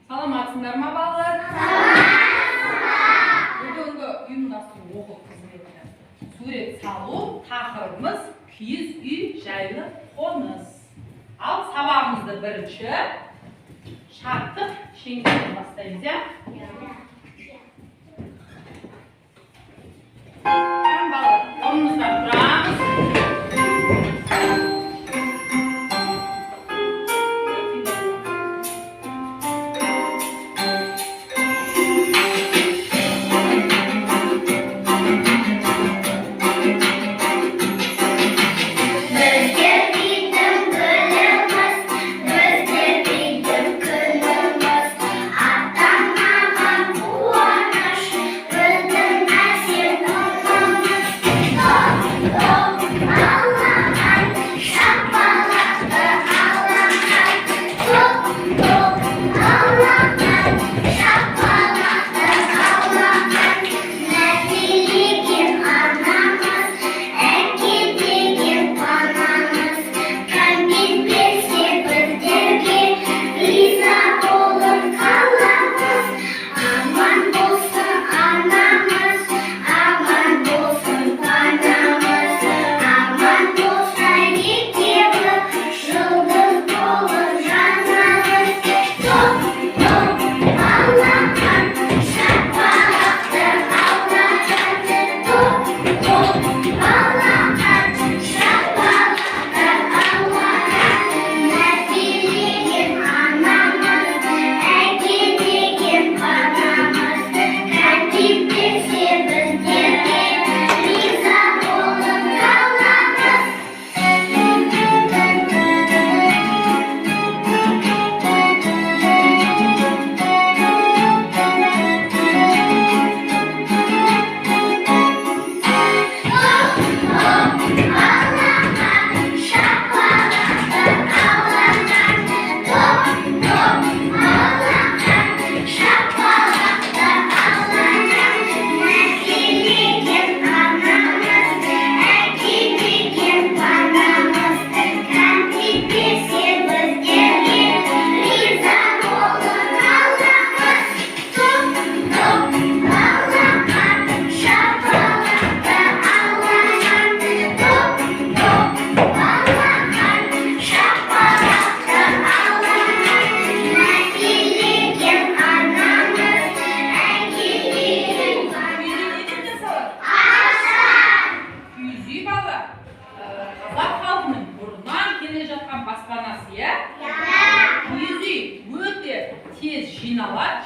Саламатсыңдар ма балалар? Бүгінгі ұйымдастыру оқу қызметі сурет салу, тақырыбымыз киіз үй жайлы қоныс. Ал сабағымызды бірінші шарттық шеңберден бастаймыз, я? Балалар, орнымыздан тұрамыз.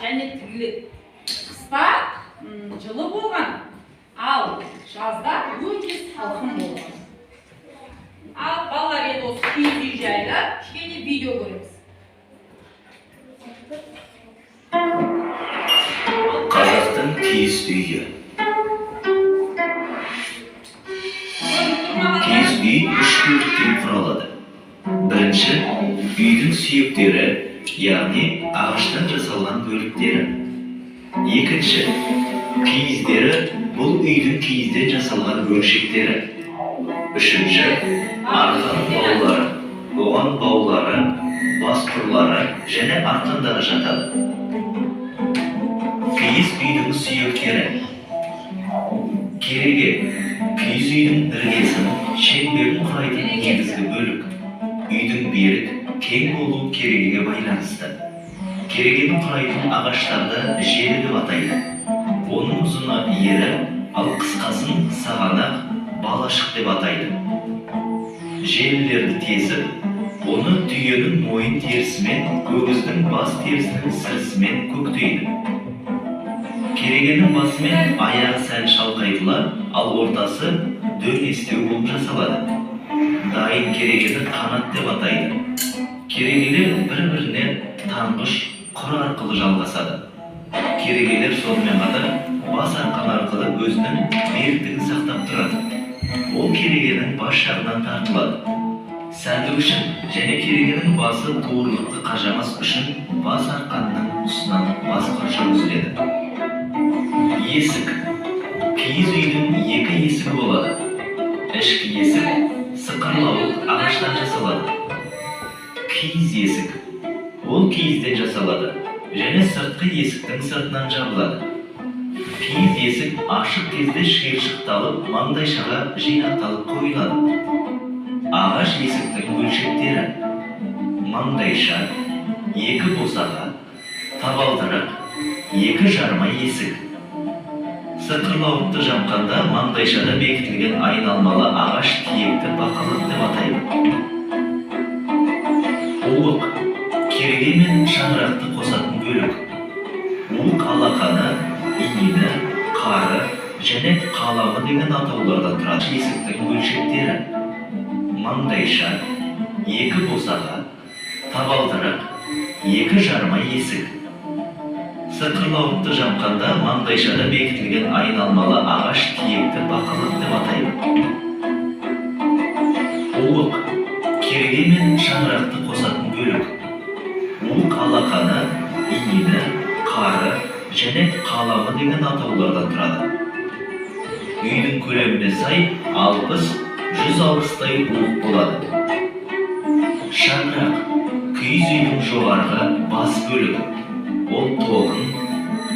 Және тігіледі. Қыста жылы болған, ал жазда өте салқын болған. Ал балалар енді осы киіз үй жайлы кішкене видео көреміз. Қазақтың киіз үйі. Киіз үй үш бөліктен құралады. Бірінші, үйдің сүйектері, яғни ағаштан жасалған бөліктері. Екінші, киіздері, бұл үйдің киізден жасалған бөлшектері. Үшінші, арқан баулары, оған баулары, бас құрлары және арқандары жатады. Киіз үйдің сүйектері. Кереге, киіз үйдің іргесін, шеңберін құрайтын негізгі бөлік. Үйдің берік, кең болу керегеге байланысты. Керегені құрайтын ағаштарды желі деп атайды. Оның ұзыны ері, ал қысқасын сағанақ, балашық деп атайды. Желілерді тесіп, оны түйенің мойын терісімен, өгіздің бас терісінің сірісімен көктейді. Керегенің басы мен аяғы сәл шалқайтыла, ал ортасы дөңестеу болып жасалады. Дайын керегені қанат деп атайды. Керегелер бір-бірінен таңғыш құр арқылы жалғасады. Керегелер сонымен қатар бас арқан арқылы өзінің беріктігін сақтап тұрады. Ол керегенің бас жағынан тартылады. Сәндік үшін және керегенің басы туырлықты қажамас үшін бас арқанның ұсынан басқа жүргізіледі. Есік. Киіз үйдің екі есігі болады. Ішкі есік сықырлауық ағаштан жасалады. Киіз есік. Ол киізден жасалады. және сыртқы есіктің сыртынан жабылады. Киіз есік ашық кезде шиыршықталып, маңдайшаға жинақталып қойылады. Ағаш есіктің бөлшектері: маңдайша, екі босаға, табалдырық, екі жарма есік. Сықырлауытты жапқанда маңдайшада бекітілген айналмалы ағаш тиекті бақылық деп атайды. Уық, кереге мен шаңырақты қосатын бөлік. Уық алақаны, инені, қары және қаламы деген атаулардан тұрады. Есіктің бөлшектері: маңдайша, екі босаға, табалдырық, екі жарма есік. Сықырлауытты жапқанда маңдайшада бекітілген айналмалы ағаш тиекті бақылық деп атайды. Уық, кереге мен шаңырақты қосатын бөлік. Уық алақаны, инені, қары және қаламы деген атаулардан тұрады. Үйдің көлеміне сай 60-160-тай уық болады. Шаңырақ, киіз үйдің жоғарғы бас бөлігі. Ол тоғын,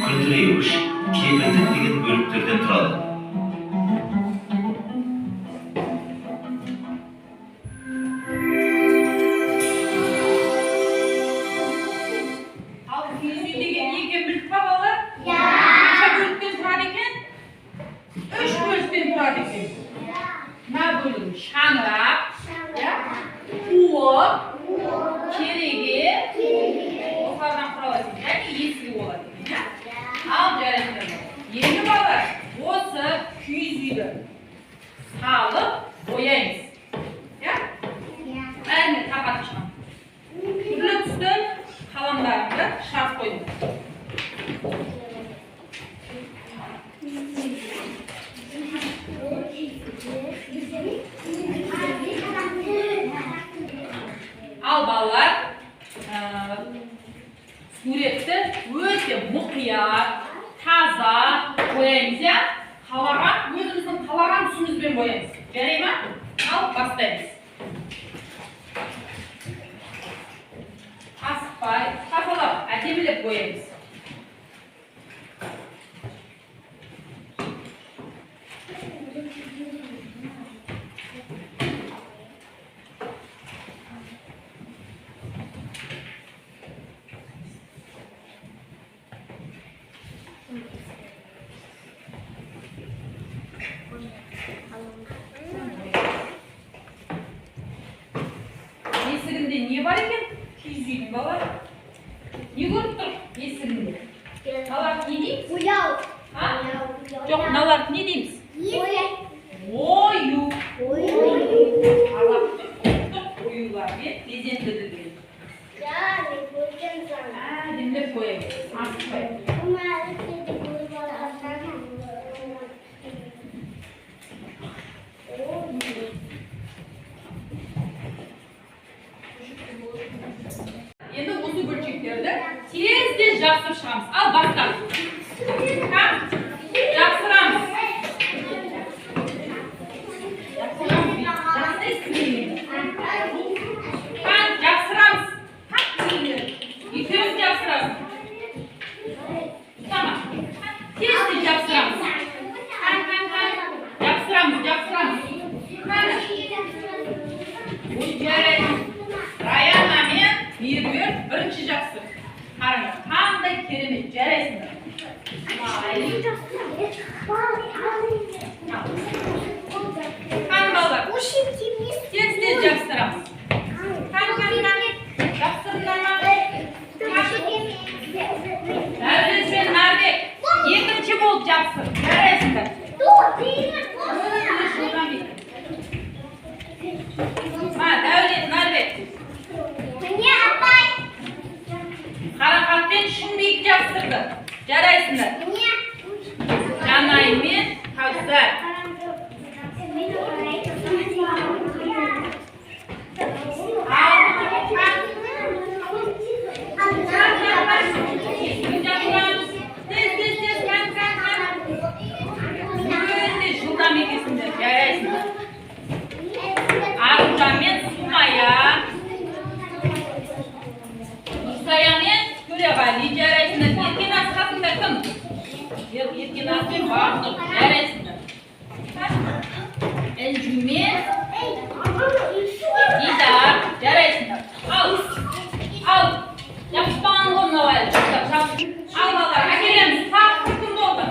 күлдіреуіш, кепілдік деген бөліктерден тұрады. Ал киіз үй деген не екен біліп па балалар? Қанша бөліктен тұрады екен? 3 бөліктен тұрады екен. Мына бөлігі шаңырақ, уық, кереге, осылардан құралады екен, және есігі болады екен. Ал жарайды. Енді балалар, осы киіз үйді салып бояймыз. Бәріне тағат шығам. Түрлі түсті қаламдарымды шарт қойдым. Ал балалар, суретті өте мұқият, таза бояймыз, қалаған, өзіміздің қалаған түсімізбен бояймыз. Жарай ма? Ал бастаймыз. Асықпай, қапалап, әдемілеп бояймыз. Есігінде не бар екен? Киіз үйдің балалар. Не көріп тұр есігінде? Мыналарды не дейміз? Бояу. Жоқ, мыналарды не дейміз? Ою. Алақты оюлармен безендірілген. Әдемілеп бояймыз. Асықпай. Енді осы бөлшектерді тез жақсырып шығамыз. Ал бастап. Жақсырамыз. Жақсырамыз. Екеуміз жақсырамыз. Tamam. Tez жақсырамыз. Жақсырамыз. Ой, жарайды. Раяна мен Меруерт бірінші жақсы. Қараңыз, қандай керемет, жарайсыңдар. Қан балалар, тез жақсырамыз. Жақсырыңдар ма? Дәулет пен Нарбек, екінші болып жақсы. Жарайсыңдар. Дәулет, Нарбек. Қарақатпен шүңбек жақсырды. Жарайсыңдар. Жанай мен Кәусар. таспен бағып жарайсыңдар. Інжумен дидар жарайсыңдар. Ал жаппаған ғой мынау әлі. Ал балалар, әкелеміз. Тағы кім болды?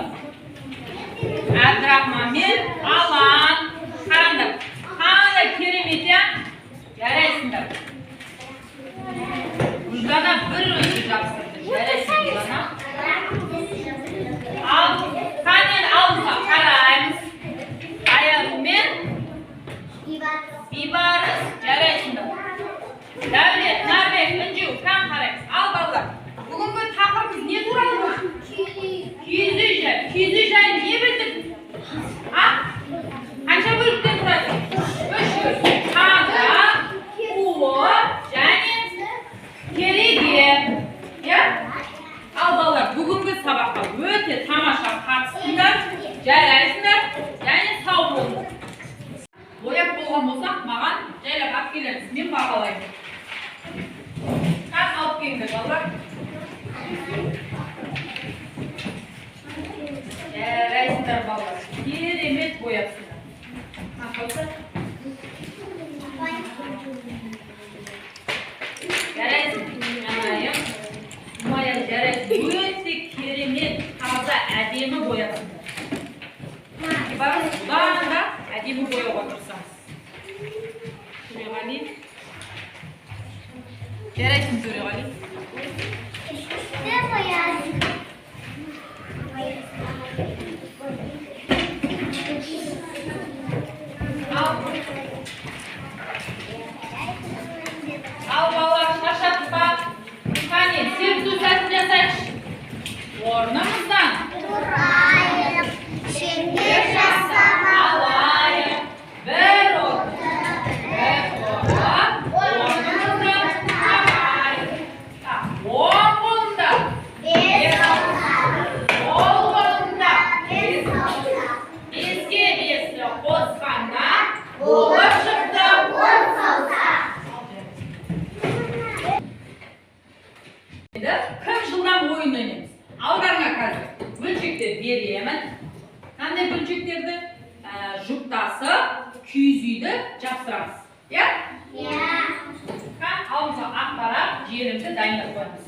Әбдірахман мен Алан. Қараңдар. Қандай керемет, я? Жарайсыңдар. Гүлдана бір өзі жапсырды. Жарайсың Гүлдана. Ал, қанен алдыға қараймыз. Аяғымен бибарыз. Жарайсыңдар. Дәулет, Нарбек, Інжу, кән қараймыз. Ал балалар, бүгінгі тақырыбымыз не туралы болды? Киіз үй жай. Киіз үй жайын не білдік? Қанша бөліктен тұрады? 3 қаңға, қуы және кереге. Ал балалар, бүгінгі сабаққа өте тамаша қатыстыңдар, жарайсыңдар және сау болыңдар. Бояп болған болсақ, маған жайлап алып келеміз. Мен бағалаймын. Қас алып келіңдер балалар. Жарайсыңдар балалар. Керемет бояпсыңдар. Жарайсың. Жанайым. Майя жарайсың. Өте керемет, таза, әдемі бояпсыңдар. Бұдан да әдемі бояуға тұрсаңыз. Төреғали. Жарайсың Төреғали. Ал балалар шаршадық па? Қане, серпілу сәтін жасайықшы. Орнымыздан тұрайық, шеңбер жасап алайық. Бір орнымыздан тұрайық. Оң қолында бес саусақ, сол қолында бес саусақ. Беске бесті қосқанда болып шықты 10 саусақ. Кім жылдан ойын ойнаймыз? Алдарыңа қазір бөлшектер беремін. Қандай бөлшектерді? Жұптасы, киіз үйді жапсырамыз. Иә? Иә. Ауызға ақтарап, желімді дайындап қоямыз.